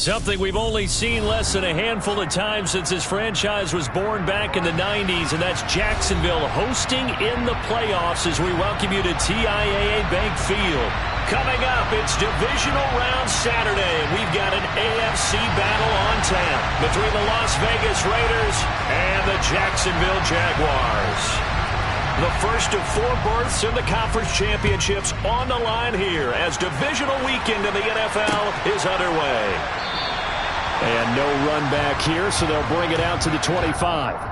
Something we've only seen less than a handful of times since this franchise was born back in the 90s, and that's Jacksonville hosting in the playoffs as we welcome you to TIAA Bank Field. Coming up, it's Divisional Round Saturday, and we've got an AFC battle on tap between the Las Vegas Raiders and the Jacksonville Jaguars. The first of 4 berths in the conference championships on the line here as divisional weekend in the NFL is underway. And no run back here, so they'll bring it out to the 25.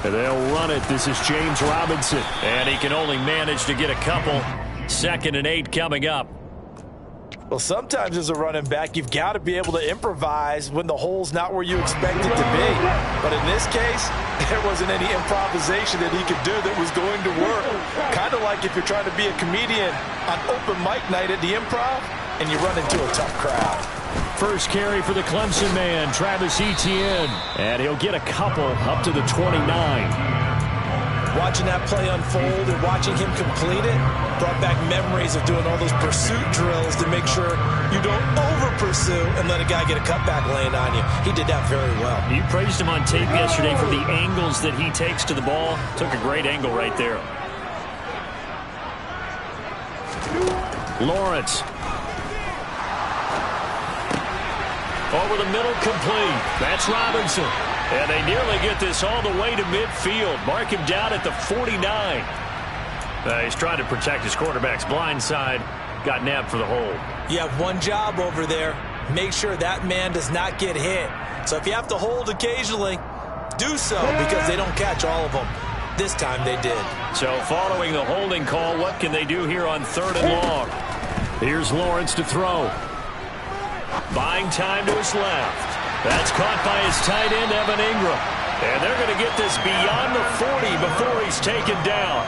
They'll run it. This is James Robinson. And he can only manage to get a couple. 2nd and 8 coming up. Well, sometimes as a running back, you've got to be able to improvise when the hole's not where you expect it to be. But in this case, there wasn't any improvisation that he could do that was going to work. Kind of like if you're trying to be a comedian on open mic night at the Improv and you run into a tough crowd. First carry for the Clemson man, Travis Etienne. And he'll get a couple up to the 29. Watching that play unfold and watching him complete it brought back memories of doing all those pursuit drills to make sure you don't over-pursue and let a guy get a cutback lane on you. He did that very well. You praised him on tape yesterday for the angles that he takes to the ball. Took a great angle right there. Lawrence. Over the middle, complete. That's Robinson. And they nearly get this all the way to midfield. Mark him down at the 49. He's trying to protect his quarterback's blind side. Got nabbed for the hold. You have one job over there. Make sure that man does not get hit. So if you have to hold occasionally, do so because they don't catch all of them. This time they did. So following the holding call, what can they do here on 3rd and long? Here's Lawrence to throw. Buying time to his left. That's caught by his tight end, Evan Ingram. And they're going to get this beyond the 40 before he's taken down.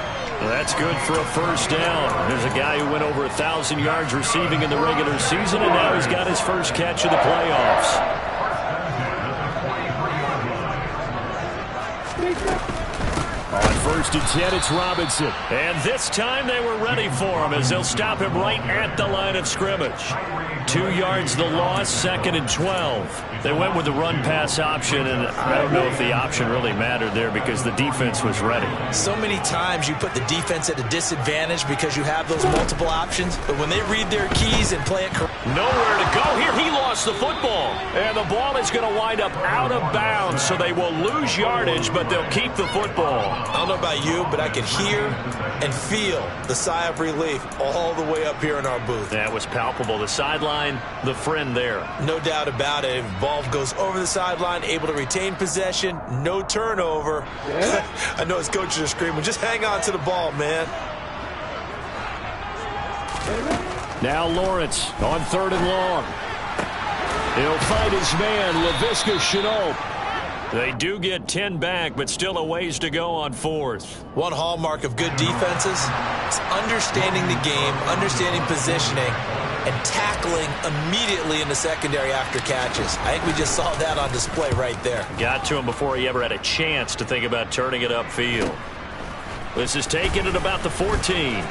That's good for a first down. There's a guy who went over 1,000 yards receiving in the regular season, and now he's got his first catch of the playoffs. On 1st and 10, it's Robinson. And this time they were ready for him as they'll stop him right at the line of scrimmage. 2 yards the loss, 2nd and 12. They went with the run-pass option, and I don't know if the option really mattered there because the defense was ready. So many times you put the defense at a disadvantage because you have those multiple options, but when they read their keys and play it correctly. Nowhere to go here. He lost the football. And the ball is going to wind up out of bounds, so they will lose yardage, but they'll keep the football. I don't know about you, but I could hear and feel the sigh of relief all the way up here in our booth. That was palpable. The sideline, the friend there. No doubt about it. If the ball goes over the sideline, able to retain possession, no turnover. Yeah. I know his coaches are screaming, just hang on to the ball, man. Now Lawrence on 3rd and long. He'll fight his man, Laviska Shenault. They do get 10 back, but still a ways to go on 4th. One hallmark of good defenses is understanding the game, understanding positioning, and tackling immediately in the secondary after catches. I think we just saw that on display right there. Got to him before he ever had a chance to think about turning it upfield. This is taken at about the 14.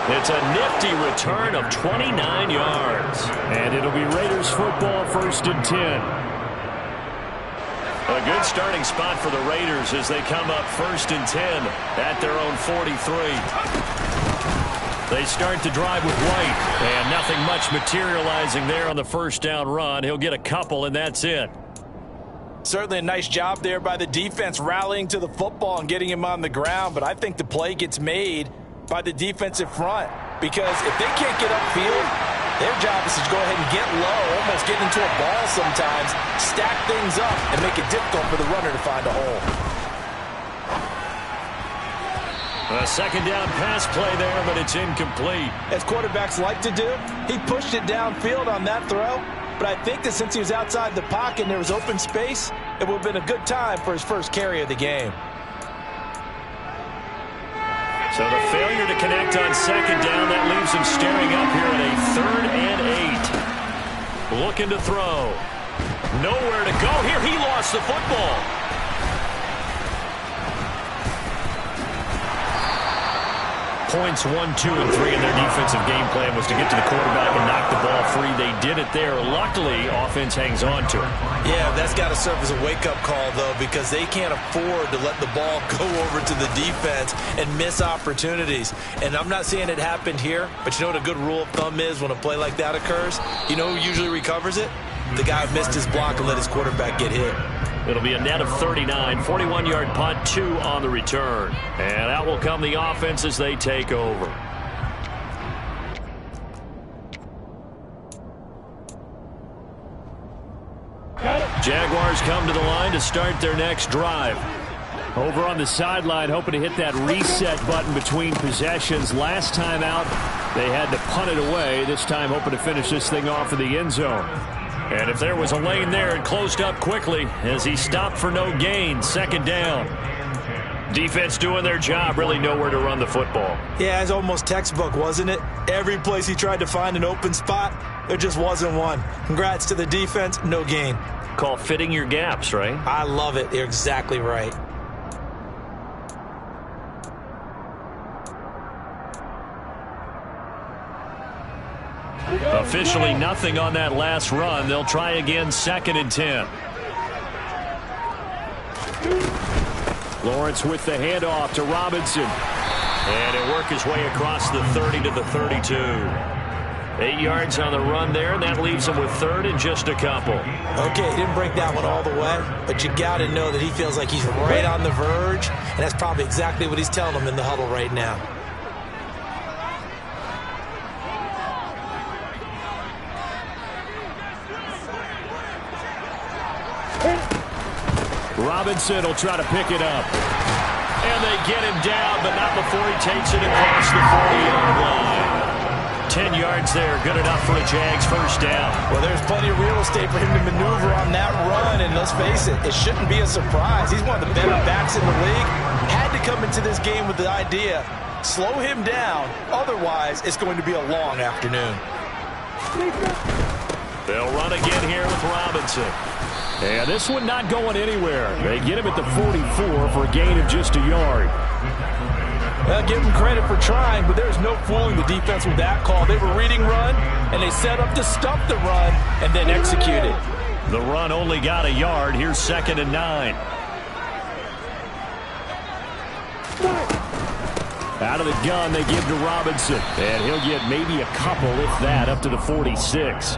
It's a nifty return of 29 yards. And it'll be Raiders football, 1st and 10. A good starting spot for the Raiders as they come up 1st and 10 at their own 43. They start to drive with White, and nothing much materializing there on the first down run. He'll get a couple, and that's it. Certainly a nice job there by the defense rallying to the football and getting him on the ground, but I think the play gets made by the defensive front because if they can't get upfield, their job is to go ahead and get low, almost get into a ball sometimes, stack things up, and make it difficult for the runner to find a hole. A second down pass play there, but it's incomplete. As quarterbacks like to do, he pushed it downfield on that throw. But I think that since he was outside the pocket and there was open space, it would have been a good time for his first carry of the game. So the failure to connect on second down, that leaves him staring up here at a 3rd and 8. Looking to throw. Nowhere to go here. He lost the football. Points 1, 2, and 3 in their defensive game plan was to get to the quarterback and knock the ball free. They did it there. Luckily, offense hangs on to it. Yeah, that's got to serve as a wake-up call, though, because they can't afford to let the ball go over to the defense and miss opportunities. And I'm not saying it happened here, but you know what a good rule of thumb is when a play like that occurs? You know who usually recovers it? The guy who missed his block and let his quarterback get hit. It'll be a net of 39, 41-yard punt, 2 on the return. And out will come the offense as they take over. Jaguars come to the line to start their next drive. Over on the sideline, hoping to hit that reset button between possessions. Last time out, they had to punt it away. This time, hoping to finish this thing off in the end zone. And if there was a lane there, it closed up quickly as he stopped for no gain. Second down. Defense doing their job, really nowhere to run the football. Yeah, it's almost textbook, wasn't it? Every place he tried to find an open spot, there just wasn't one. Congrats to the defense, no gain. Call fitting your gaps, right? I love it. You're exactly right. Officially nothing on that last run. They'll try again, 2nd and 10. Lawrence with the handoff to Robinson. And he'll work his way across the 30 to the 32. 8 yards on the run there, and that leaves him with 3rd and just a couple. Okay, he didn't break that one all the way, but you got to know that he feels like he's right on the verge, and that's probably exactly what he's telling them in the huddle right now. Robinson will try to pick it up. And they get him down, but not before he takes it across the 40-yard line. 10 yards there, good enough for a Jags first down. Well, there's plenty of real estate for him to maneuver on that run, and let's face it, it shouldn't be a surprise. He's one of the better backs in the league. Had to come into this game with the idea, slow him down, otherwise it's going to be a long afternoon. They'll run again here with Robinson. And this one not going anywhere. They get him at the 44 for a gain of just a yard. Well, give him credit for trying, but there's no fooling the defense with that call. They were reading run, and they set up to stop the run and then execute it. The run only got a yard. Here's 2nd and 9. Out of the gun, they give to Robinson. And he'll get maybe a couple, if that, up to the 46.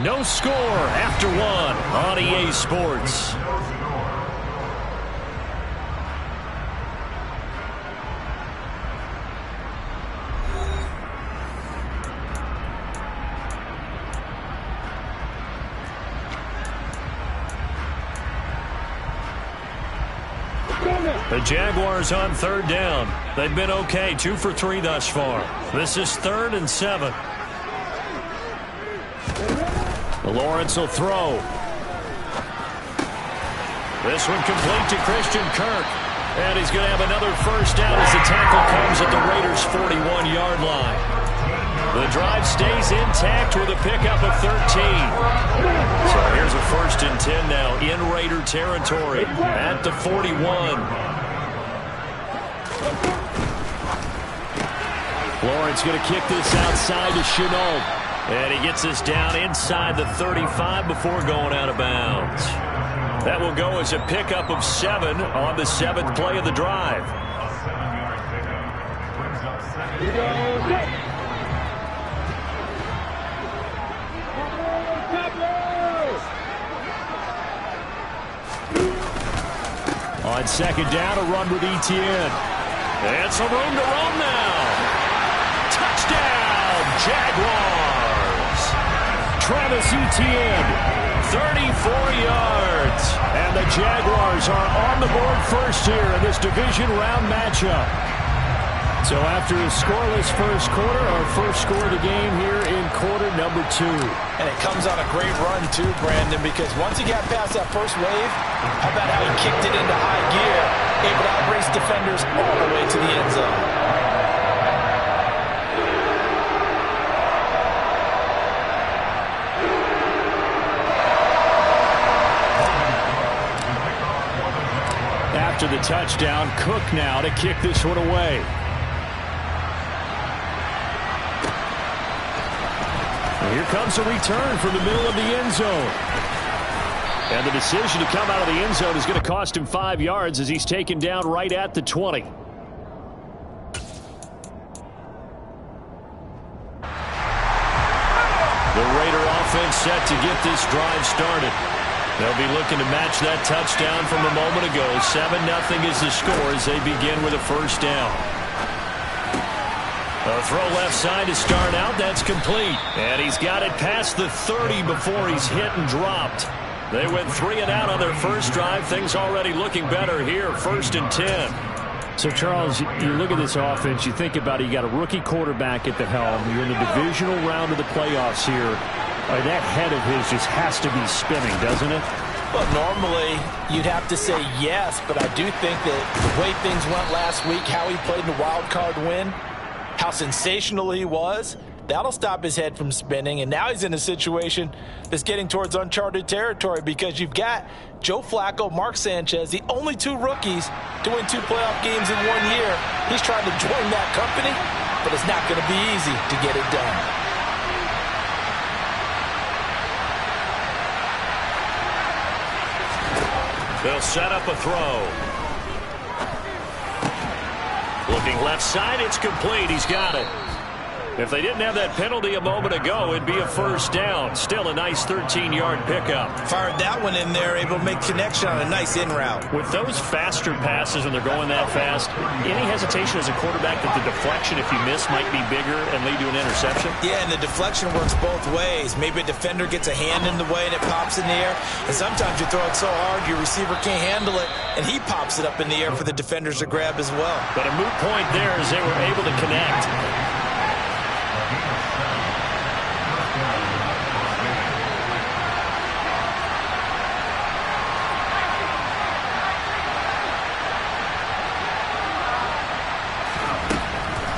No score after 1 on EA Sports. The Jaguars on 3rd down. They've been okay, 2 for 3 thus far. This is 3rd and 7. Lawrence will throw. This one complete to Christian Kirk. And he's going to have another first down as the tackle comes at the Raiders' 41-yard line. The drive stays intact with a pickup of 13. So here's a 1st and 10 now in Raider territory at the 41. Lawrence going to kick this outside to Chenault. And he gets this down inside the 35 before going out of bounds. That will go as a pickup of 7 on the 7th play of the drive. On 2nd down, a run with Etienne. And some room to run now. Touchdown, Jaguars. Travis Etienne, 34 yards. And the Jaguars are on the board first here in this division round matchup. So after a scoreless first quarter, our first score of the game here in quarter number 2. And it comes on a great run too, Brandon, because once he got past that first wave, how about how he kicked it into high gear, able to outrace defenders all the way to the end zone. After the touchdown, Cook now to kick this one away. And here comes a return from the middle of the end zone. And the decision to come out of the end zone is going to cost him 5 yards as he's taken down right at the 20. The Raider offense set to get this drive started. They'll be looking to match that touchdown from a moment ago. 7-0 is the score as they begin with a first down. A throw left side to start out. That's complete. And he's got it past the 30 before he's hit and dropped. They went 3 and out on their first drive. Things already looking better here. 1st and 10. So, Charles, you look at this offense, you think about it, you got a rookie quarterback at the helm. You're in the divisional round of the playoffs here. That head of his just has to be spinning, doesn't it? Well, normally you'd have to say yes, but I do think that the way things went last week, how he played in the wild card win, how sensational he was, that'll stop his head from spinning. And now he's in a situation that's getting towards uncharted territory because you've got Joe Flacco, Mark Sanchez, the only 2 rookies to win 2 playoff games in 1 year. He's trying to join that company, but it's not going to be easy to get it done. They'll set up a throw. Looking left side, it's complete. He's got it. If they didn't have that penalty a moment ago, it'd be a first down. Still a nice 13-yard pickup. Fired that one in there, able to make connection on a nice in route. With those faster passes when they're going that fast, any hesitation as a quarterback that the deflection, if you miss, might be bigger and lead to an interception? Yeah, and the deflection works both ways. Maybe a defender gets a hand in the way and it pops in the air. And sometimes you throw it so hard your receiver can't handle it, and he pops it up in the air for the defenders to grab as well. But a moot point there as they were able to connect.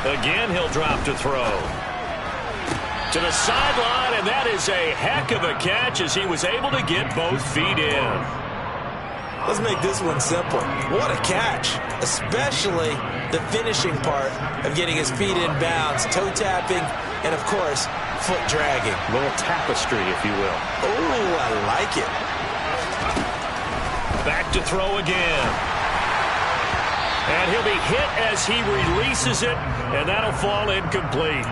Again, he'll drop to throw. To the sideline, and that is a heck of a catch as he was able to get both feet in. Let's make this one simple. What a catch, especially the finishing part of getting his feet in bounds, toe tapping, and, of course, foot dragging. A little tapestry, if you will. Oh, I like it. Back to throw again. And he'll be hit as he releases it, and that'll fall incomplete.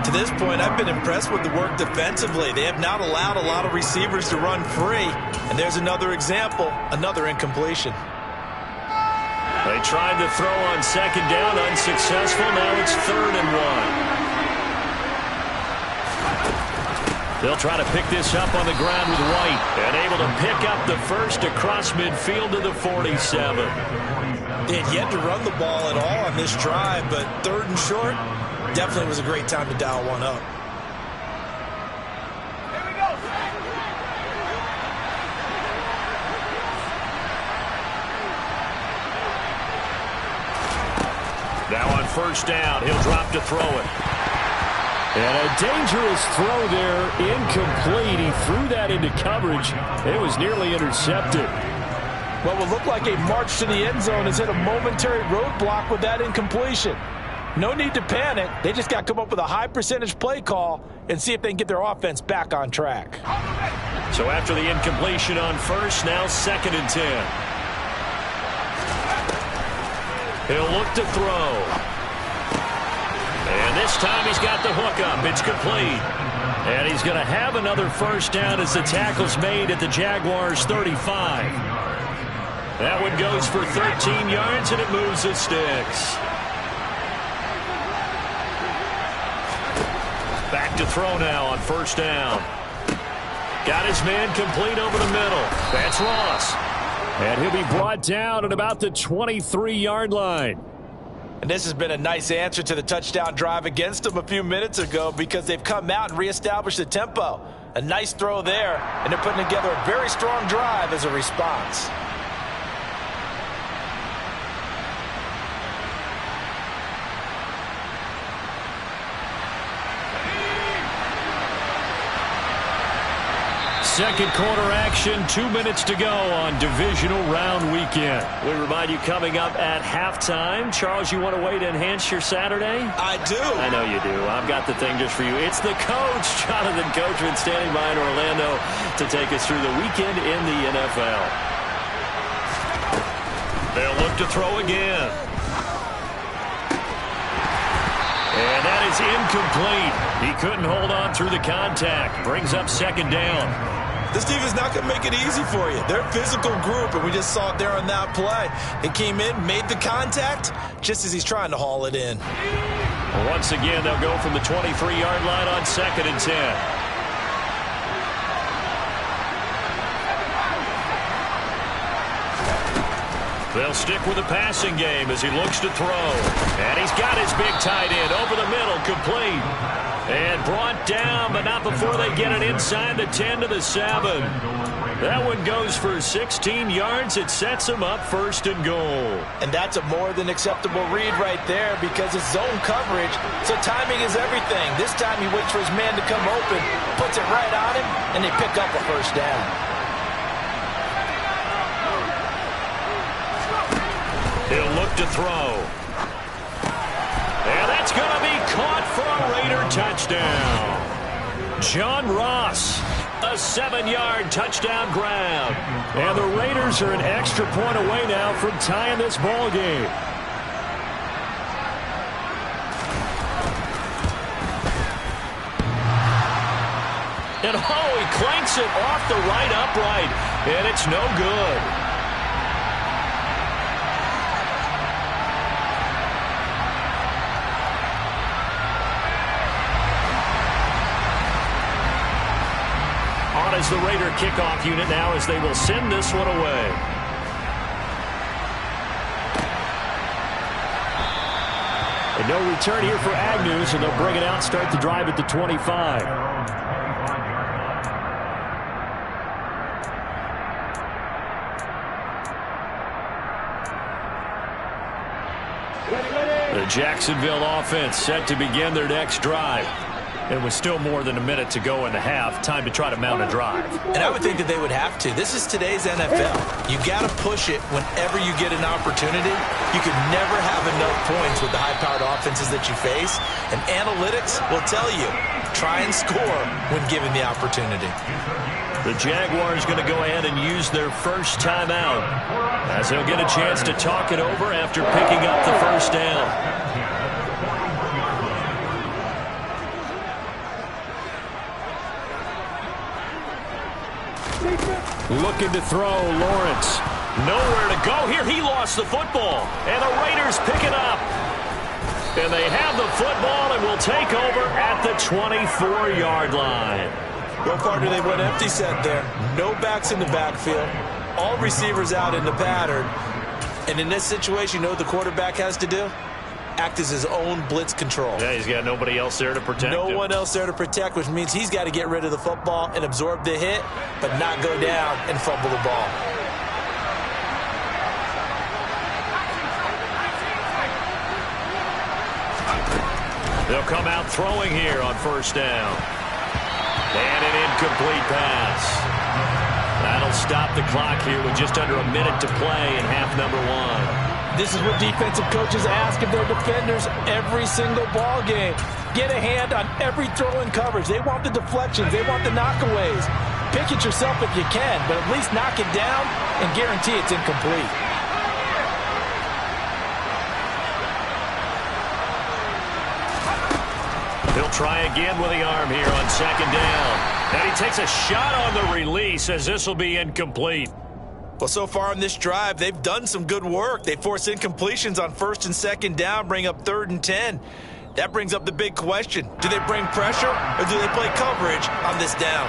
To this point, I've been impressed with the work defensively. They have not allowed a lot of receivers to run free. And there's another example, another incompletion. They tried to throw on second down, unsuccessful. Now it's 3rd and 1. They'll try to pick this up on the ground with White, and able to pick up the first across midfield to the 47. They had yet to run the ball at all on this drive, but 3rd and short definitely was a great time to dial one up. Here we go. Now on first down, he'll drop to throw it. And a dangerous throw there, incomplete. He threw that into coverage. It was nearly intercepted. What will look like a march to the end zone has hit a momentary roadblock with that incompletion. No need to panic. They just got to come up with a high percentage play call and see if they can get their offense back on track. So after the incompletion on first, now 2nd and 10. He'll look to throw. And this time he's got the hook up. It's complete. And he's going to have another first down as the tackle's made at the Jaguars' 35. That one goes for 13 yards, and it moves the sticks. Back to throw now on first down. Got his man complete over the middle. That's Ross. And he'll be brought down at about the 23-yard line. And this has been a nice answer to the touchdown drive against them a few minutes ago because they've come out and reestablished the tempo. A nice throw there, and they're putting together a very strong drive as a response. Second quarter action, 2 minutes to go on divisional round weekend. We remind you coming up at halftime. Charles, you want a way to enhance your Saturday? I do. I know you do. I've got the thing just for you. It's the coach, Jonathan Coachman, standing by in Orlando to take us through the weekend in the NFL. They'll look to throw again. And that is incomplete. He couldn't hold on through the contact. Brings up second down. This team is not going to make it easy for you. They're a physical group, and we just saw it there on that play. They came in, made the contact, just as he's trying to haul it in. Once again, they'll go from the 23-yard line on 2nd and 10. They'll stick with the passing game as he looks to throw. And he's got his big tight end over the middle, complete. And brought down, but not before they get it inside the 10 to the 7. That one goes for 16 yards. It sets him up 1st and goal. And that's a more than acceptable read right there because it's zone coverage, so timing is everything. This time he waits for his man to come open, puts it right on him, and they pick up a 1st down. He'll look to throw. And that's going to be caught for a Raider touchdown. John Ross, a 7-yard touchdown grab. And the Raiders are an extra point away now from tying this ball game. And he clanks it off the right upright. And it's no good. As the Raider kickoff unit now as they will send this one away. And no return here for Agnew, so they'll bring it out, start the drive at the 25. The Jacksonville offense set to begin their next drive. It was still more than a minute to go in the half. Time to try to mount a drive. And I would think that they would have to. This is today's NFL. You got to push it whenever you get an opportunity. You could never have enough points with the high-powered offenses that you face. And analytics will tell you, try and score when given the opportunity. The Jaguars going to go ahead and use their first timeout as they'll get a chance to talk it over after picking up the 1st down. Looking to throw, Lawrence. Nowhere to go here. He lost the football. And the Raiders pick it up. And they have the football and will take over at the 24-yard line. Go far do they went empty set there. No backs in the backfield. All receivers out in the pattern. And in this situation, you know what the quarterback has to do? Act as his own blitz control. Yeah, he's got nobody else there to protect him. No one else there to protect, which means he's got to get rid of the football and absorb the hit, but not go down and fumble the ball. They'll come out throwing here on 1st down. And an incomplete pass. That'll stop the clock here with just under a minute to play in half number 1. This is what defensive coaches ask of their defenders every single ball game. Get a hand on every throw in coverage. They want the deflections. They want the knockaways. Pick it yourself if you can, but at least knock it down and guarantee it's incomplete. He'll try again with the arm here on 2nd down. And he takes a shot on the release as this will be incomplete. Well, so far on this drive, they've done some good work. They force incompletions on 1st and 2nd down, bring up 3rd and 10. That brings up the big question. Do they bring pressure or do they play coverage on this down?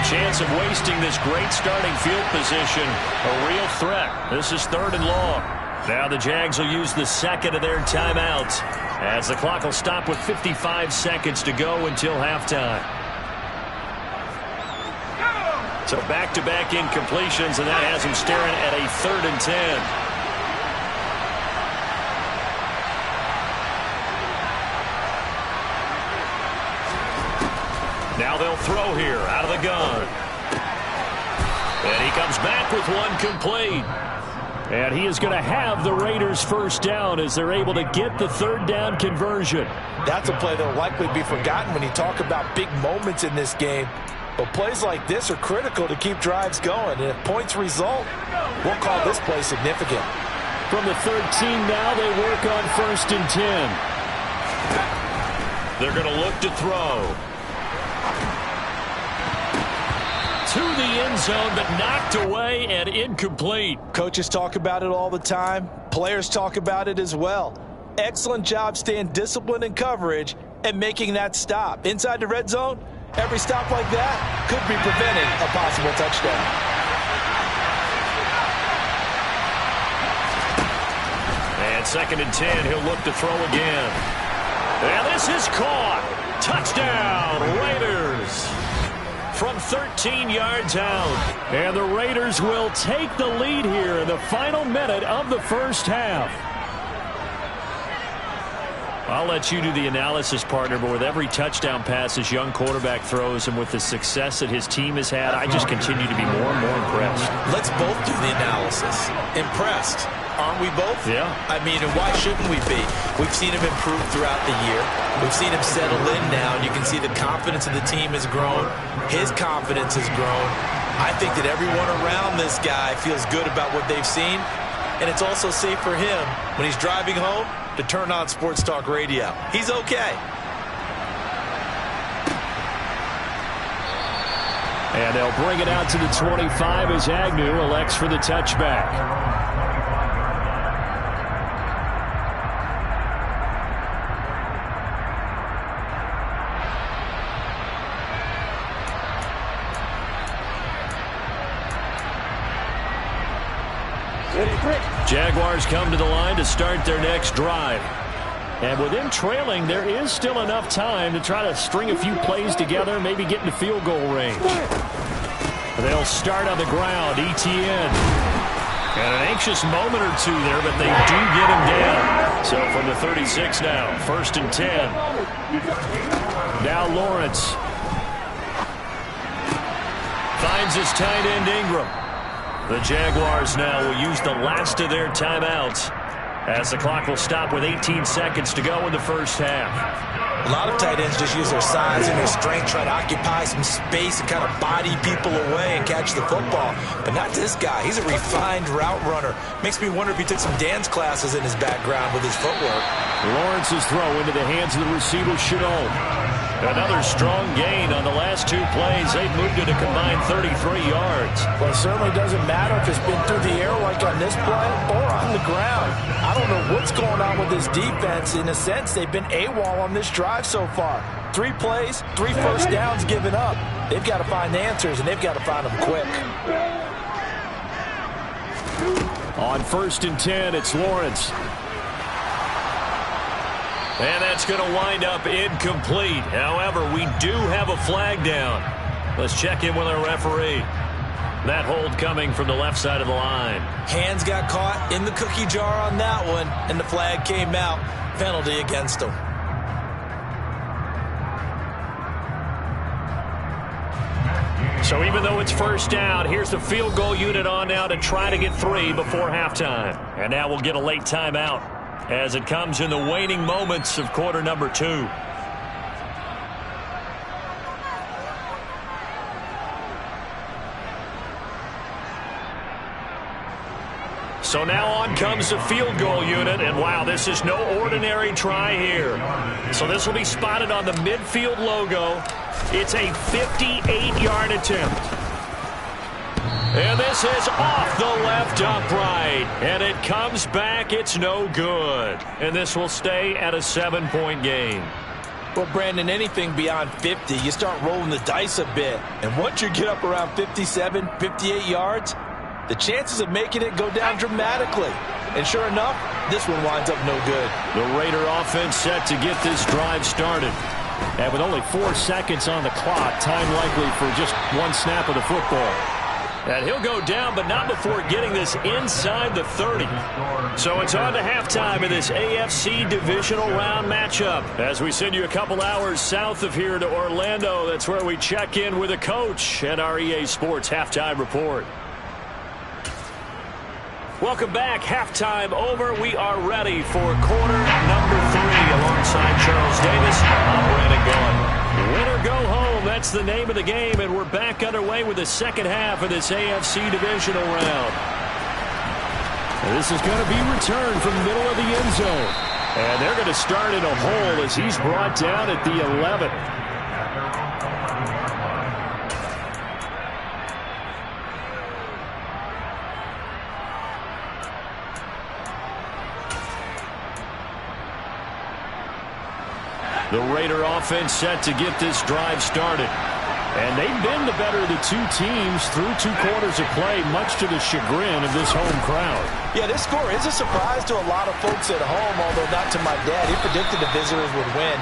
chance of wasting this great starting field position. A real threat. This is 3rd and long. Now the Jags will use the second of their timeouts as the clock will stop with 55 seconds to go until halftime. So back-to-back incompletions, and that has him staring at a 3rd and 10. Now they'll throw here out of the gun. And he comes back with one complete. And he is going to have the Raiders first down as they're able to get the 3rd down conversion. That's a play that will likely be forgotten when you talk about big moments in this game. But plays like this are critical to keep drives going. And if points result, we'll call this play significant. From the 13 now, they work on 1st and 10. They're going to look to throw. To the end zone, but knocked away and incomplete. Coaches talk about it all the time. Players talk about it as well. Excellent job staying disciplined in coverage and making that stop. Inside the red zone, every stop like that could be preventing a possible touchdown. And 2nd and 10, he'll look to throw again. And this is caught. Touchdown, Raiders. From 13 yards out. And the Raiders will take the lead here in the final minute of the first half. I'll let you do the analysis, partner, but with every touchdown pass this young quarterback throws and with the success that his team has had, I just continue to be more and more impressed. Let's both do the analysis. Impressed. Aren't we both? Yeah. I mean, and why shouldn't we be? We've seen him improve throughout the year. We've seen him settle in now, and you can see the confidence of the team has grown. His confidence has grown. I think that everyone around this guy feels good about what they've seen, and it's also safe for him when he's driving home to turn on Sports Talk Radio. He's okay. And they'll bring it out to the 25 as Agnew elects for the touchback. Jaguars come to the line to start their next drive. And with them trailing, there is still enough time to try to string a few plays together, maybe get into field goal range. They'll start on the ground, Etienne. And an anxious moment or two there, but they do get him down. So from the 36 now, 1st and 10. Now Lawrence. Finds his tight end Ingram. The Jaguars now will use the last of their timeouts as the clock will stop with 18 seconds to go in the first half. A lot of tight ends just use their size and their strength, try to occupy some space and kind of body people away and catch the football. But not this guy. He's a refined route runner. Makes me wonder if he took some dance classes in his background with his footwork. Lawrence's throw into the hands of the receiver, Chenault. Another strong gain on the last 2 plays. They've moved it a combined 33 yards. Well, it certainly doesn't matter if it's been through the air like on this play or on the ground. I don't know what's going on with this defense. In a sense, they've been AWOL on this drive so far. 3 plays, 3 first downs given up. They've got to find the answers, and they've got to find them quick. On 1st and 10, it's Lawrence. And that's going to wind up incomplete. However, we do have a flag down. Let's check in with our referee. That hold coming from the left side of the line. Hands got caught in the cookie jar on that one, and the flag came out. Penalty against him. So even though it's first down, here's the field goal unit on now to try to get 3 before halftime. And now we'll get a late timeout as it comes in the waning moments of quarter number 2. So now on comes the field goal unit, and wow, this is no ordinary try here. So this will be spotted on the midfield logo. It's a 58-yard attempt. And this is off the left upright. And it comes back. It's no good. And this will stay at a 7-point game. Well, Brandon, anything beyond 50, you start rolling the dice a bit. And once you get up around 57, 58 yards, the chances of making it go down dramatically. And sure enough, this one winds up no good. The Raider offense set to get this drive started. And with only 4 seconds on the clock, time likely for just one snap of the football. And he'll go down, but not before getting this inside the 30. So it's on to halftime in this AFC divisional round matchup. As we send you a couple hours south of here to Orlando, that's where we check in with a coach at our EA Sports Halftime Report. Welcome back. Halftime over. We are ready for quarter number 3 alongside Charles Davis. I'm Brandon Gaudin. Win or go home, that's the name of the game, and we're back underway with the second half of this AFC divisional round. And this is going to be returned from the middle of the end zone. And they're going to start in a hole as he's brought down at the 11. The Raider offense set to get this drive started. And they've been the better of the two teams through 2 quarters of play, much to the chagrin of this home crowd. Yeah, this score is a surprise to a lot of folks at home, although not to my dad. He predicted the visitors would win.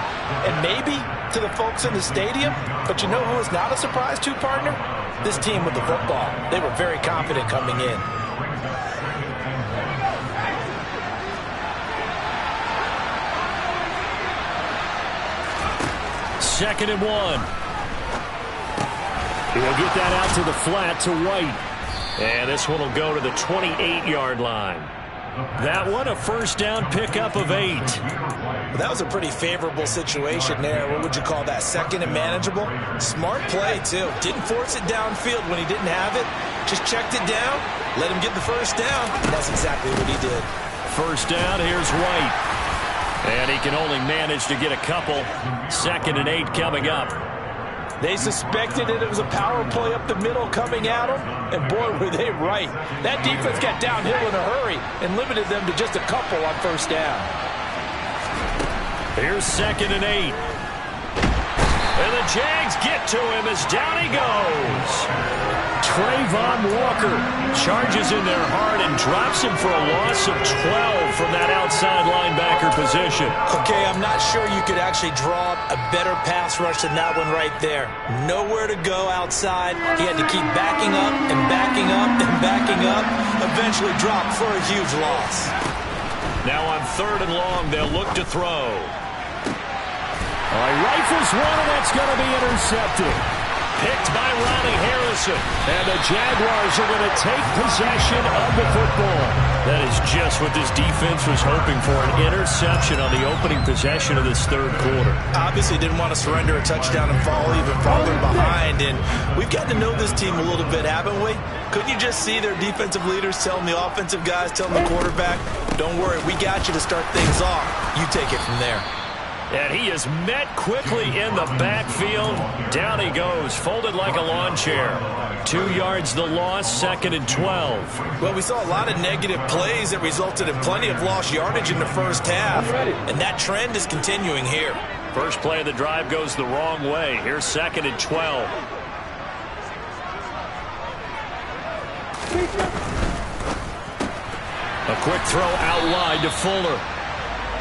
And maybe to the folks in the stadium. But you know who is not a surprise to, partner? This team with the football. They were very confident coming in. Second and 1. He'll get that out to the flat to White. And this one will go to the 28-yard line. That one a first down pickup of 8. Well, that was a pretty favorable situation there. What would you call that? Second and manageable? Smart play, too. Didn't force it downfield when he didn't have it. Just checked it down, let him get the first down. And that's exactly what he did. First down, here's White. And he can only manage to get a couple. Second and 8 coming up. They suspected it was a power play up the middle coming at them, and boy, were they right. That defense got downhill in a hurry and limited them to just a couple on first down. Here's second and 8. And the Jags get to him as down he goes. Trayvon Walker charges in there hard and drops him for a loss of 12 from that outside linebacker position. Okay, I'm not sure you could actually draw a better pass rush than that one right there. Nowhere to go outside. He had to keep backing up and backing up and backing up. Eventually dropped for a huge loss. Now on 3rd and long, they'll look to throw. He rifles one, and that's going to be intercepted. Picked by Ronnie Harrison. And the Jaguars are going to take possession of the football. That is just what this defense was hoping for, an interception on the opening possession of this 3rd quarter. Obviously didn't want to surrender a touchdown and fall even farther behind. And we've gotten to know this team a little bit, haven't we? Couldn't you just see their defensive leaders telling the offensive guys, telling the quarterback, don't worry, we got you to start things off. You take it from there. And he is met quickly in the backfield. Down he goes, folded like a lawn chair. 2 yards the loss, 2nd and 12. Well, we saw a lot of negative plays that resulted in plenty of lost yardage in the first half. And that trend is continuing here. First play of the drive goes the wrong way. Here's 2nd and 12. A quick throw out wide to Fuller.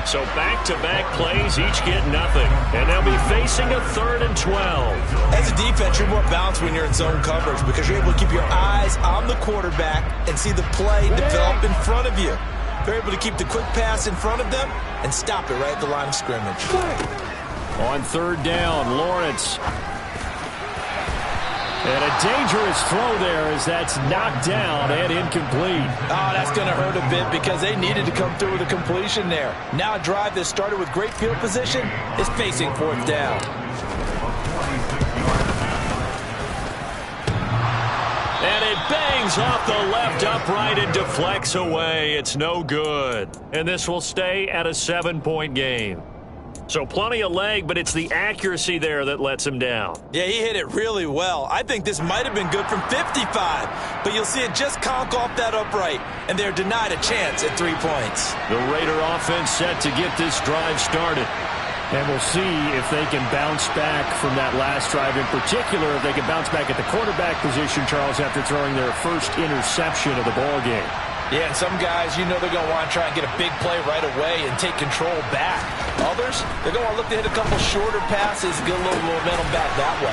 So back-to-back plays, each get nothing. And they'll be facing a 3rd and 12. As a defense, you're more balanced when you're in zone coverage because you're able to keep your eyes on the quarterback and see the play develop in front of you. You're able to keep the quick pass in front of them and stop it right at the line of scrimmage. On 3rd down, Lawrence. And a dangerous throw there as that's knocked down and incomplete. Oh, that's going to hurt a bit because they needed to come through with a completion there. Now a drive that started with great field position is facing 4th down. And it bangs off the left upright and deflects away. It's no good. And this will stay at a 7-point game. So plenty of leg, but it's the accuracy there that lets him down. Yeah, he hit it really well. I think this might have been good from 55, but you'll see it just conk off that upright, and they're denied a chance at 3 points. The Raider offense set to get this drive started. And we'll see if they can bounce back from that last drive, in particular, if they can bounce back at the quarterback position, Charles, after throwing their first interception of the ballgame. Yeah, and some guys, you know they're going to want to try and get a big play right away and take control back. Others, they're going to look to hit a couple shorter passes, get a little momentum back that way.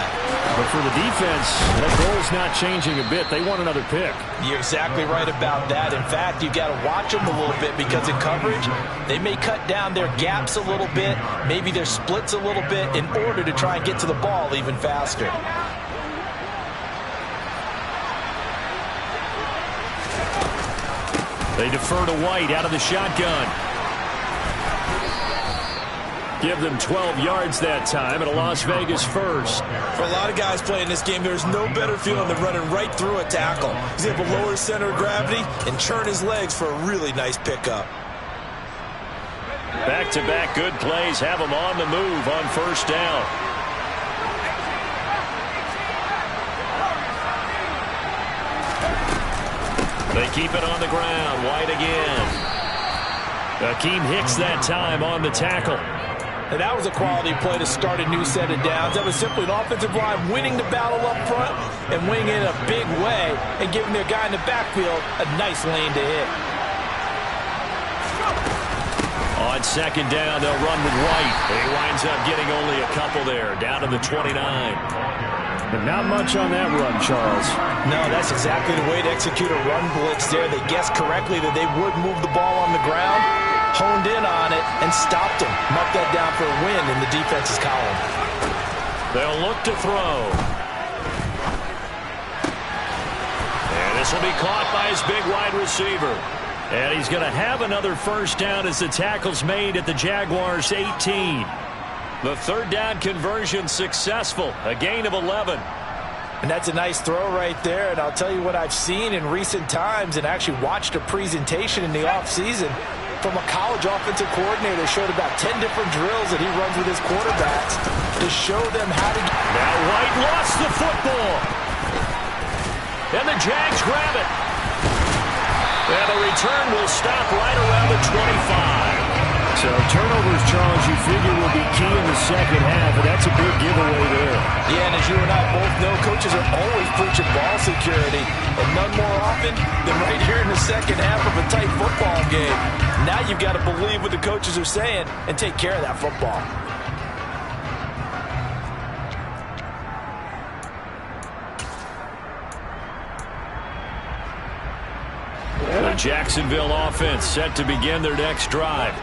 But for the defense, that goal's not changing a bit. They want another pick. You're exactly right about that. In fact, you've got to watch them a little bit because in coverage, they may cut down their gaps a little bit, maybe their splits a little bit in order to try and get to the ball even faster. They defer to White out of the shotgun. Give them 12 yards that time and a Las Vegas first. For a lot of guys playing this game, there's no better feeling than running right through a tackle. He's able to lower his center of gravity and churn his legs for a really nice pickup. Back-to-back good plays have them on the move on first down. They keep it on the ground. White again. Akeem Hicks that time on the tackle. And that was a quality play to start a new set of downs. That was simply an offensive line winning the battle up front and winning it in a big way and giving their guy in the backfield a nice lane to hit. On second down, they'll run with White. He winds up getting only a couple there, down to the 29. But not much on that run, Charles. No, that's exactly the way to execute a run blitz there. They guessed correctly that they would move the ball on the ground, honed in on it, and stopped them. Marked that down for a win in the defense's column. They'll look to throw. And this will be caught by his big wide receiver. And he's going to have another first down as the tackle's made at the Jaguars' 18. The third down conversion successful, a gain of 11. And that's a nice throw right there. And I'll tell you what I've seen in recent times and actually watched a presentation in the offseason from a college offensive coordinator that showed about 10 different drills that he runs with his quarterbacks to show them how to... Now White lost the football. And the Jags grab it. And the return will stop right around the 25. So turnovers, Charles, you figure will be key in the second half, and that's a big giveaway there. Yeah, and as you and I both know, coaches are always preaching ball security, and none more often than right here in the second half of a tight football game. Now you've got to believe what the coaches are saying and take care of that football. The Jacksonville offense set to begin their next drive.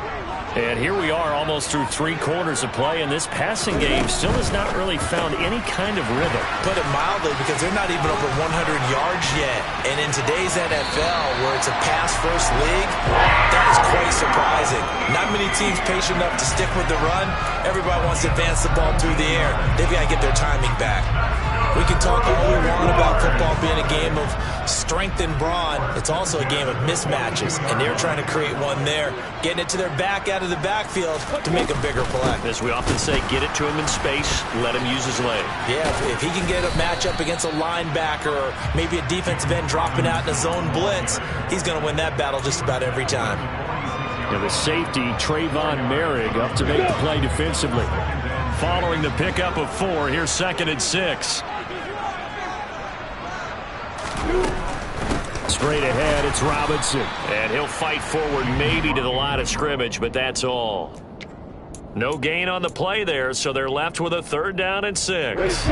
And here we are almost through 3 quarters of play, and this passing game still has not really found any kind of rhythm. Put it mildly, because they're not even over 100 yards yet. And in today's NFL, where it's a pass-first league, that is quite surprising. Not many teams patient enough to stick with the run. Everybody wants to advance the ball through the air. They've got to get their timing back. We can talk all we want about football being a game of strength and brawn. It's also a game of mismatches, and they're trying to create one there, getting it to their back out of the backfield to make a bigger play. As we often say, get it to him in space, let him use his leg. Yeah, if he can get a matchup against a linebacker or maybe a defensive end dropping out in a zone blitz, he's going to win that battle just about every time. And the safety, Trayvon Merrick, up to make the play defensively. Following the pickup of 4, here's 2nd and 6. Straight ahead, it's Robinson. And he'll fight forward maybe to the line of scrimmage, but that's all. No gain on the play there, so they're left with a 3rd down and 6.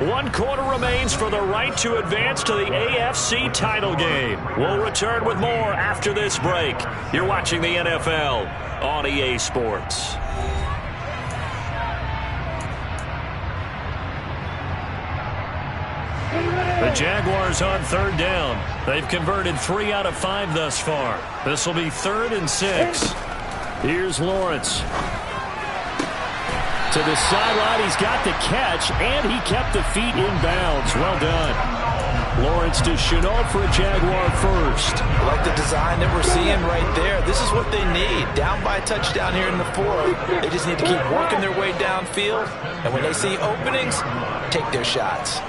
1 quarter remains for the right to advance to the AFC title game. We'll return with more after this break. You're watching the NFL on EA Sports. The Jaguars on 3rd down. They've converted 3 out of 5 thus far. This will be 3rd and 6. Here's Lawrence. To the sideline, he's got the catch, and he kept the feet in bounds. Well done. Lawrence to Chenault for a Jaguar first. I like the design that we're seeing right there. This is what they need. Down by a touchdown here in the 4th. They just need to keep working their way downfield. And when they see openings, take their shots.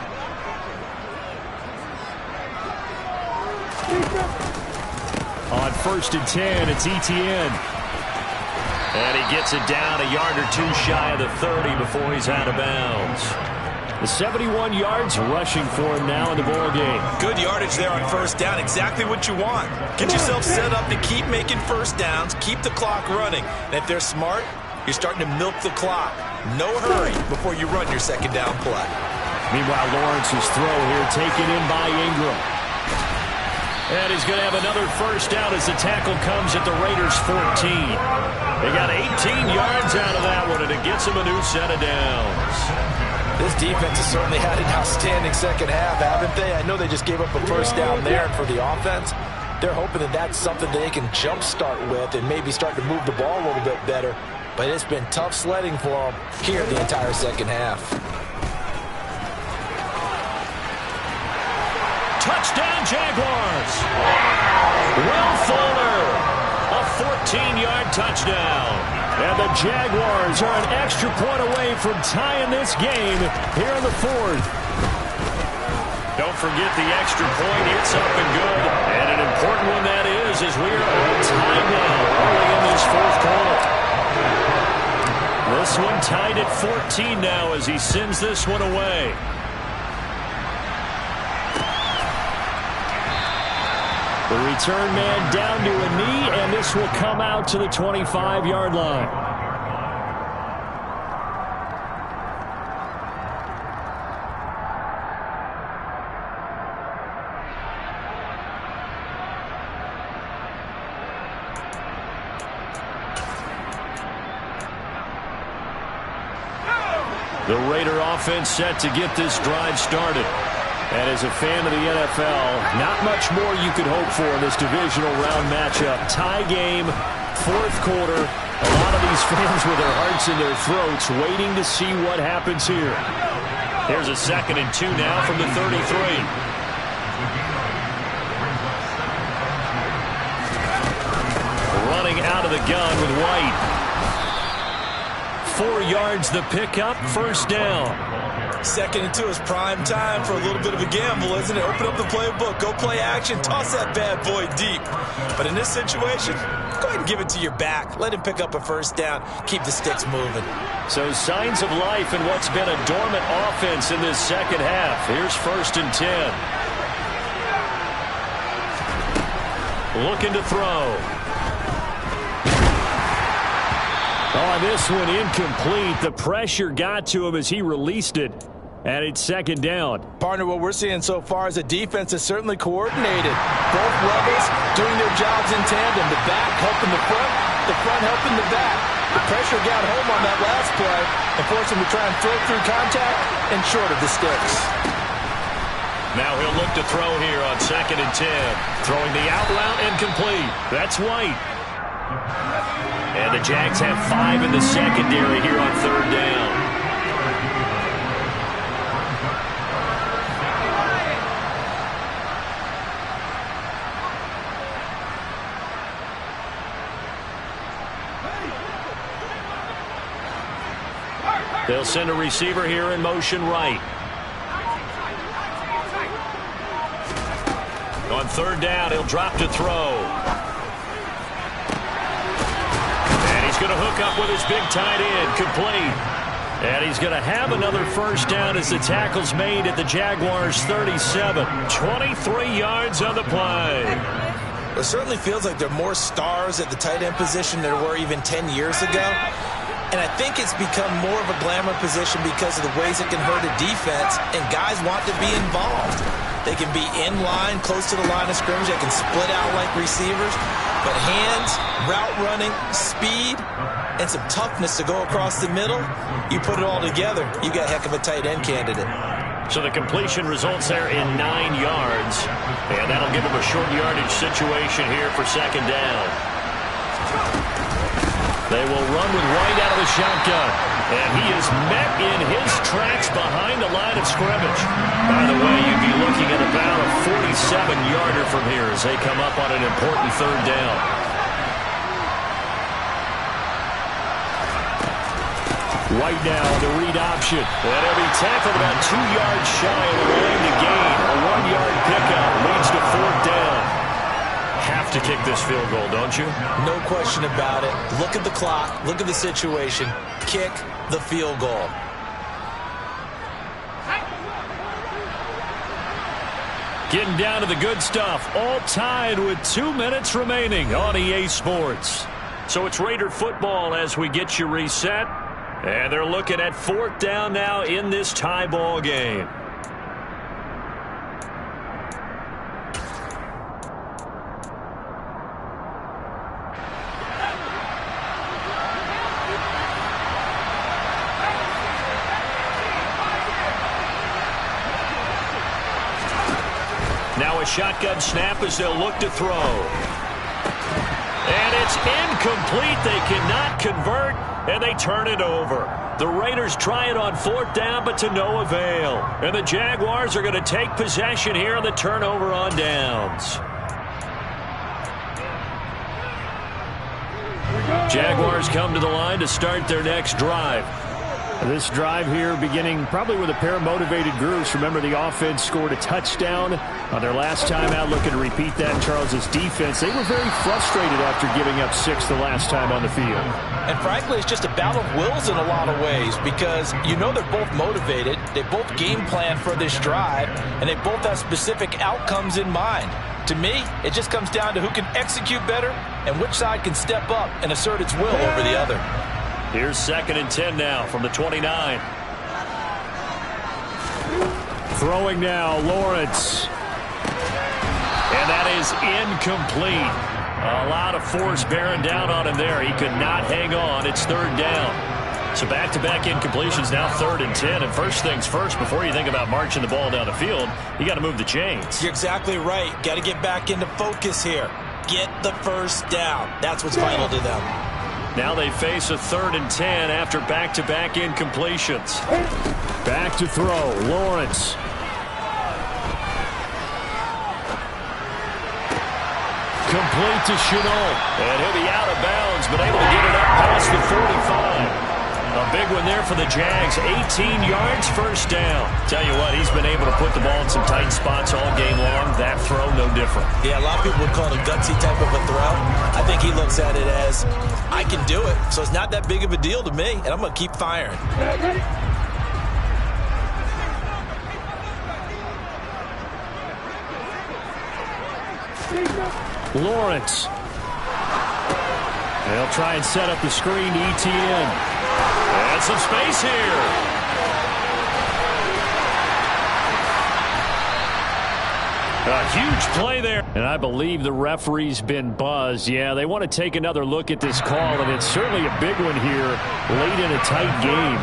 On 1st and 10, it's Etienne. And he gets it down a yard or two shy of the 30 before he's out of bounds. The 71 yards rushing for him now in the ball game. Good yardage there on first down. Exactly what you want. Get yourself set up to keep making first downs, keep the clock running. And if they're smart, you're starting to milk the clock. No hurry before you run your second down play. Meanwhile, Lawrence's throw here taken in by Ingram. And he's going to have another first down as the tackle comes at the Raiders' 14. They got 18 yards out of that one, and it gets them a new set of downs. This defense has certainly had an outstanding second half, haven't they? I know they just gave up a first down there, and for the offense, they're hoping that that's something they can jumpstart with and maybe start to move the ball a little bit better. But it's been tough sledding for them here the entire second half. Touchdown, Jaguars! Will Fuller, a 14-yard touchdown. And the Jaguars are an extra point away from tying this game here in the fourth. Don't forget the extra point. It's up and good. And an important one that is as we are all tied now early in this fourth quarter. This one tied at 14 now as he sends this one away. The return man down to a knee, and this will come out to the 25-yard line. The Raider offense set to get this drive started. And as a fan of the NFL, not much more you could hope for in this divisional round matchup. Tie game, fourth quarter. A lot of these fans with their hearts in their throats waiting to see what happens here. Here's a 2nd and 2 now from the 33. Running out of the gun with White. 4 yards the pickup, first down. 2nd and 2 is prime time for a little bit of a gamble, isn't it? Open up the playbook, go play action, toss that bad boy deep. But in this situation, go ahead and give it to your back. Let him pick up a first down. Keep the sticks moving. So signs of life in what's been a dormant offense in this second half. Here's 1st and 10. Looking to throw. Oh, this one incomplete. The pressure got to him as he released it. And it's 2nd down. Partner, what we're seeing so far is a defense that's certainly coordinated. Both levels doing their jobs in tandem. The back helping the front helping the back. The pressure got home on that last play and forced him to try and throw through contact and short of the sticks. Now he'll look to throw here on 2nd and 10. Throwing the out route incomplete. That's White. And the Jags have 5 in the secondary here on 3rd down. They'll send a receiver here in motion right. On 3rd down, he'll drop to throw. Going to hook up with his big tight end, complete. And he's going to have another first down as the tackle's made at the Jaguars' 37. 23 yards on the play. It certainly feels like there are more stars at the tight end position than there were even 10 years ago. And I think it's become more of a glamour position because of the ways it can hurt a defense, and guys want to be involved. They can be in line, close to the line of scrimmage. They can split out like receivers. But hands, route running, speed, and some toughness to go across the middle, you put it all together, you got a heck of a tight end candidate. So the completion results there in 9 yards. And that'll give him a short yardage situation here for 2nd down. They will run with White out of the shotgun. And he is met in his tracks behind the line of scrimmage. By the way, you'd be looking at about a 47-yarder from here as they come up on an important 3rd down. White now, the read option. And he'll be tackled about 2 yards shy of the line to gain. A 1-yard pickup leads to 4th down. Have to kick this field goal, don't you? No question about it. Look at the clock. Look at the situation. Kick the field goal. Getting down to the good stuff. All tied with 2 minutes remaining on EA Sports. So it's Raider football as we get you reset. And they're looking at 4th down now in this tie ball game. Now a shotgun snap as they'll look to throw. And it's incomplete. They cannot convert, and they turn it over. The Raiders try it on 4th down, but to no avail. And the Jaguars are going to take possession here on the turnover on downs. Jaguars come to the line to start their next drive. This drive here beginning probably with a pair of motivated groups. Remember, the offense scored a touchdown on their last time out, looking to repeat that in Charles's defense. They were very frustrated after giving up 6 the last time on the field. And frankly, it's just a battle of wills in a lot of ways because you know they're both motivated. They both game plan for this drive, and they both have specific outcomes in mind. To me, it just comes down to who can execute better and which side can step up and assert its will over the other. Here's 2nd and 10 now from the 29. Throwing now, Lawrence. And that is incomplete. A lot of force bearing down on him there. He could not hang on. It's 3rd down. So back-to-back incompletions, now 3rd and 10. And first things first, before you think about marching the ball down the field, you got to move the chains. You're exactly right. Got to get back into focus here. Get the first down. That's what's vital to them. Now they face a 3rd and 10 after back-to-back incompletions. Back to throw, Lawrence. Complete to Chenault. And he'll be out of bounds, but able to get it up past the 45. A big one there for the Jags. 18 yards, 1st down. Tell you what, he's been able to put the ball in some tight spots all game long. That throw, no different. Yeah, a lot of people would call it a gutsy type of a throw. I think he looks at it as, I can do it, so it's not that big of a deal to me, and I'm going to keep firing. Lawrence. They'll try and set up the screen to ETN. And some space here. A huge play there. And I believe the referee's been buzzed. Yeah, they want to take another look at this call, and it's certainly a big one here late in a tight game.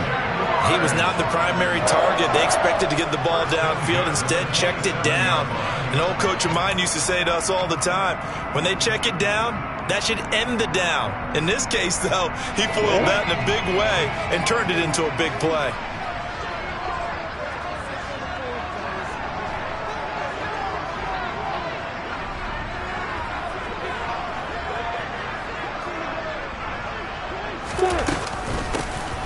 He was not the primary target. They expected to get the ball downfield. Instead, checked it down. An old coach of mine used to say to us all the time, when they check it down, that should end the down. In this case, though, he foiled that in a big way and turned it into a big play.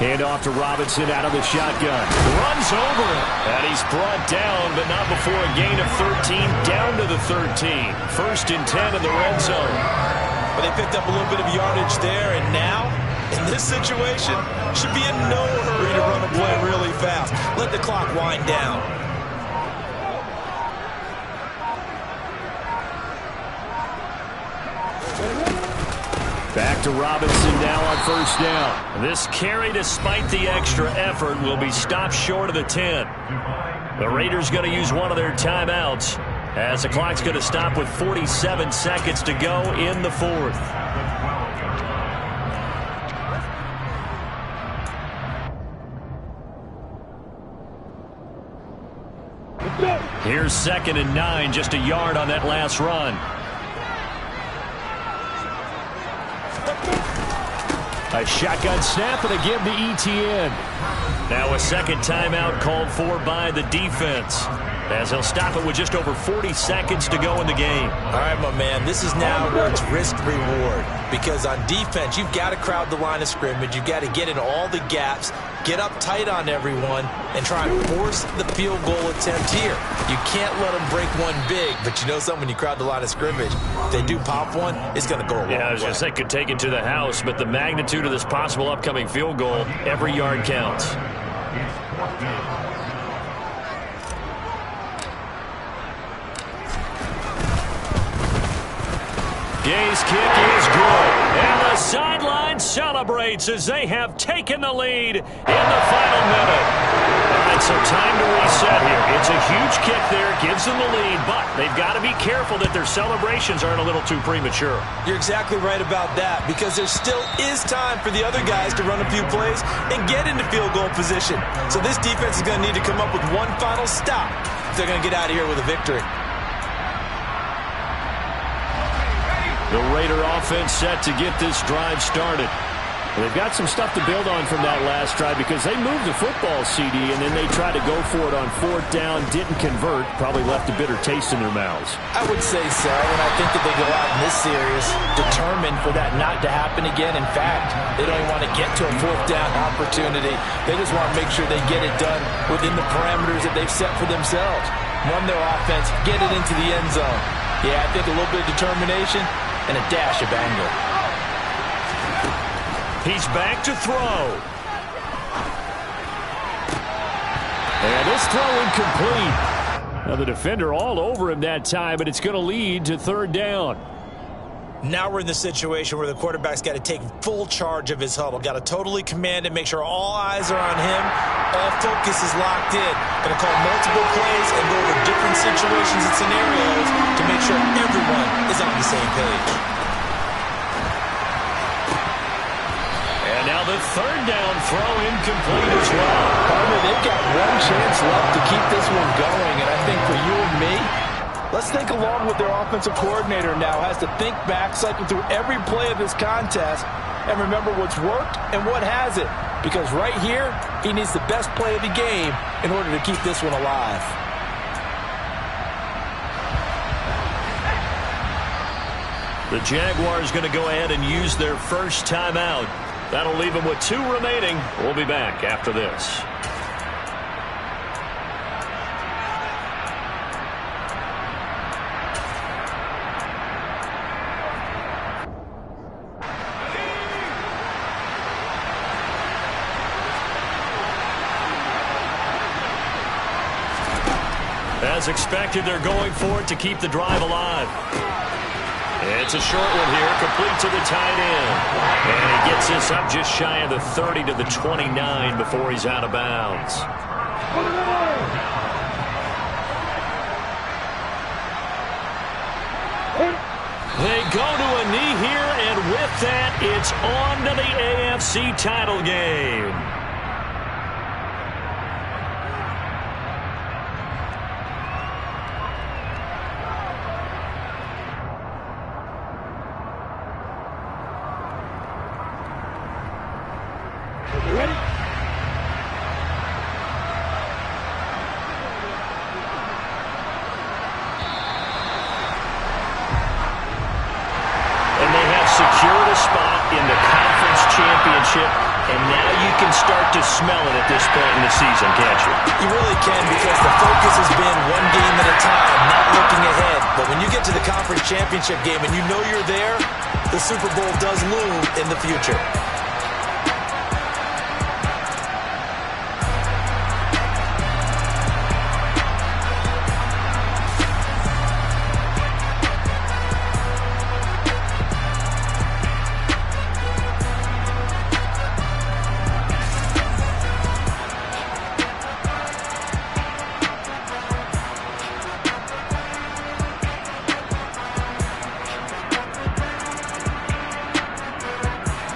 Hand off to Robinson out of the shotgun. Runs over him. And he's brought down, but not before a gain of 13, down to the 13. 1st and 10 in the red zone. But they picked up a little bit of yardage there, and now, in this situation, should be in no hurry to run a play really fast. Let the clock wind down. Back to Robinson now on 1st down. This carry, despite the extra effort, will be stopped short of the 10. The Raiders going to use one of their timeouts as the clock's going to stop with 47 seconds to go in the 4th. Here's 2nd and 9, just a yard on that last run. A shotgun snap and a give to ETN. Now a 2nd timeout called for by the defense, as he'll stop it with just over 40 seconds to go in the game. All right, my man, this is now where it's risk-reward. Because on defense, you've got to crowd the line of scrimmage. You've got to get in all the gaps, get up tight on everyone, and try and force the field goal attempt here. You can't let them break one big, but you know something, when you crowd the line of scrimmage, if they do pop one, it's going to go a long way. Yeah, I was going to say could take it to the house, but the magnitude of this possible upcoming field goal, every yard counts. Gay's kick is good. And the sideline celebrates as they have taken the lead in the final minute. All right, so time to reset here. It's a huge kick there, gives them the lead, but they've got to be careful that their celebrations aren't a little too premature. You're exactly right about that, because there still is time for the other guys to run a few plays and get into field goal position. So this defense is going to need to come up with one final stop if they're going to get out of here with a victory. The Raider offense set to get this drive started. They've got some stuff to build on from that last drive because they moved the football, CD, and then they tried to go for it on fourth down, didn't convert, probably left a bitter taste in their mouths. I would say so, and I think that they go out in this series determined for that not to happen again. In fact, they don't even want to get to a fourth down opportunity. They just want to make sure they get it done within the parameters that they've set for themselves. Run their offense, get it into the end zone. Yeah, I think a little bit of determination and a dash of anger. He's back to throw. And this throw incomplete. Now the defender all over him that time, but it's going to lead to third down. Now we're in the situation where the quarterback's got to take full charge of his huddle. Got to totally command it, make sure all eyes are on him. All focus is locked in. Going to call multiple plays and go over different situations and scenarios to make sure everyone is on the same page. And now the third down throw incomplete as well. Partner, they've got one chance left to keep this one going, and I think for you and me, let's think along with their offensive coordinator now. Has to think back, cycle through every play of this contest, and remember what's worked and what hasn't. Because right here, he needs the best play of the game in order to keep this one alive. The Jaguars going to go ahead and use their first timeout. That'll leave them with 2 remaining. We'll be back after this. As expected, they're going for it to keep the drive alive. It's a short one here, complete to the tight end. And he gets this up just shy of the 30 to the 29 before he's out of bounds. They go to a knee here, and with that, it's on to the AFC title game. Secured a spot in the conference championship, and now you can start to smell it at this point in the season, can't you? You really can, because the focus has been one game at a time, not looking ahead. But when you get to the conference championship game and you know you're there, the Super Bowl does loom in the future.